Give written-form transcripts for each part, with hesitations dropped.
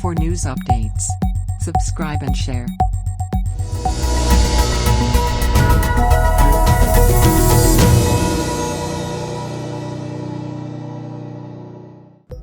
For news updates, subscribe and share.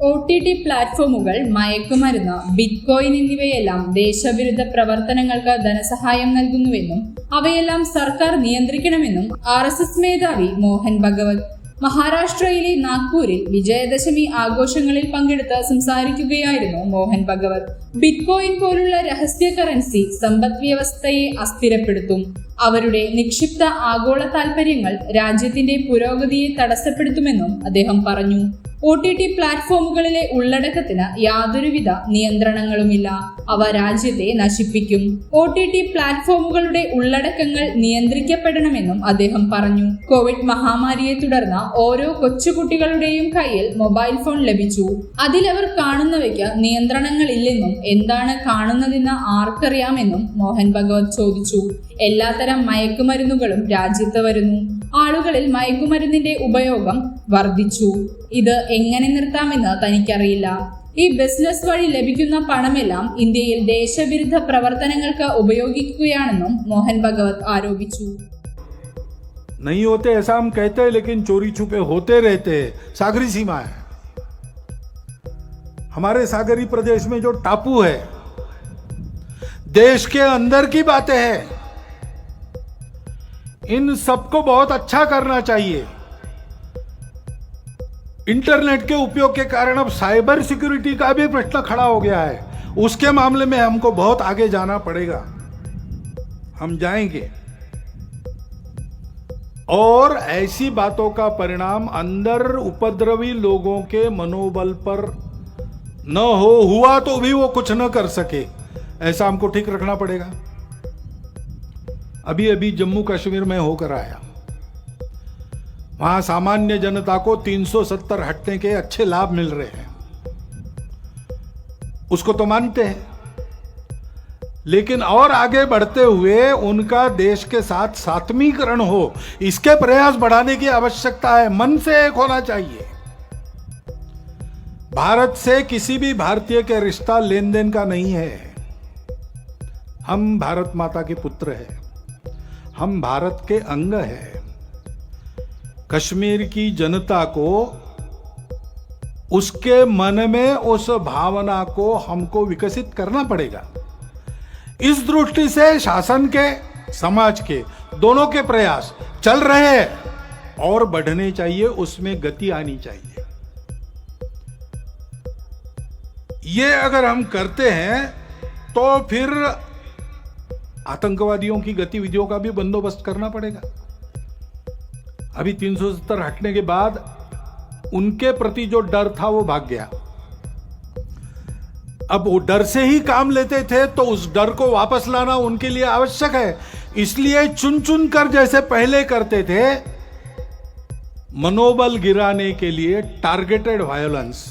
OTT പ്ലാറ്റ്ഫോമുകൾ, മയക്കുമരുന്ന്, bitcoin എന്നിവയെല്ലാം ദേശവിരുദ്ധ പ്രവർത്തനങ്ങൾക്ക് ധനസഹായം നൽകുന്നുവെന്നും അവയെല്ലാം സർക്കാർ നിയന്ത്രിക്കണമെന്നും RSS മേധാവി മോഹൻ ഭഗവത് മഹാരാഷ്ട്രയിലെ നാഗ്പൂരിൽ വിജയദശമി ആഘോഷങ്ങളിൽ പങ്കെടുത്ത് സംസാരിക്കുകയായിരുന്നു മോഹൻ ഭഗവത്. ബിറ്റ്കോയിൻ പോലുള്ള രഹസ്യ കറൻസി സമ്പദ് വ്യവസ്ഥയെ അസ്ഥിരപ്പെടുത്തും. അവരുടെ നിക്ഷിപ്ത ആഗോള താൽപര്യങ്ങൾ രാജ്യത്തിന്റെ പുരോഗതിയെ തടസ്സപ്പെടുത്തുമെന്നും അദ്ദേഹം പറഞ്ഞു. OTT പ്ലാറ്റ്ഫോമുകളിലെ ഉള്ളടക്കത്തിന് യാതൊരുവിധ നിയന്ത്രണങ്ങളുമില്ല. അവ രാജ്യത്തെ നശിപ്പിക്കും. OTT പ്ലാറ്റ്ഫോമുകളുടെ ഉള്ളടക്കങ്ങൾ നിയന്ത്രിക്കപ്പെടണമെന്നും അദ്ദേഹം പറഞ്ഞു. കോവിഡ് മഹാമാരിയെ തുടർന്ന് ഓരോ കൊച്ചുകുട്ടികളുടെയും കയ്യിൽ മൊബൈൽ ഫോൺ ലഭിച്ചു. അതിലവർ കാണുന്നവയ്ക്ക് നിയന്ത്രണങ്ങളില്ലെന്നും എന്താണ് കാണുന്നതെന്ന് ആർക്കറിയാമെന്നും മോഹൻ ഭഗവത് ചോദിച്ചു. എല്ലാത്തരം മയക്കുമരുന്നുകളും രാജ്യത്ത് വരുന്നു. ആളുകളിൽ മയക്കുമരുന്നിന്റെ ഉപയോഗം വർദ്ധിച്ചു. ഇത് എങ്ങനെ നിർത്താമെന്ന് തനിക്കറിയില്ല. ഈ ബിസിനസ് വഴി ലഭിക്കുന്ന പണമെല്ലാം ഇന്ത്യയിൽ ദേശവിരുദ്ധ പ്രവർത്തനങ്ങൾക്ക് ഉപയോഗിക്കുകയാണെന്നും മോഹൻ ഭഗവത് ആരോപിച്ചു. नहीं होते ऐसा हम कहते हैं, लेकिन चोरी छुपे होते रहते हैं. सागरी सीमा है हमारे सागरी प्रदेश में, जो टापू है, देश के अंदर की बातें हैं. इन सबको बहुत अच्छा करना चाहिए. इंटरनेट के उपयोग के कारण अब साइबर सिक्योरिटी का भी प्रश्न खड़ा हो गया है. उसके मामले में हमको बहुत आगे जाना पड़ेगा. हम जाएंगे और ऐसी बातों का परिणाम अंदर उपद्रवी लोगों के मनोबल पर न हो. हुआ तो भी वो कुछ न कर सके, ऐसा हमको ठीक रखना पड़ेगा. अभी जम्मू कश्मीर में होकर आया. वहां सामान्य जनता को 370 हटने के अच्छे लाभ मिल रहे हैं. उसको तो मानते हैं, लेकिन और आगे बढ़ते हुए उनका देश के साथ सात्मीकरण हो, इसके प्रयास बढ़ाने की आवश्यकता है. मन से एक होना चाहिए. भारत से किसी भी भारतीय के रिश्ता लेन देन का नहीं है. हम भारत माता के पुत्र हैं. हम भारत के अंग हैं. कश्मीर की जनता को, उसके मन में उस भावना को हमको विकसित करना पड़ेगा. इस दृष्टि से शासन के, समाज के, दोनों के प्रयास चल रहे हैं और बढ़ने चाहिए. उसमें गति आनी चाहिए. ये अगर हम करते हैं तो फिर आतंकवादियों की गतिविधियों का भी बंदोबस्त करना पड़ेगा. अभी 370 हटने के बाद उनके प्रति जो डर था वो भाग गया. अब वो डर से ही काम लेते थे, तो उस डर को वापस लाना उनके लिए आवश्यक है. इसलिए चुन चुन कर जैसे पहले करते थे, मनोबल गिराने के लिए टारगेटेड वायलेंस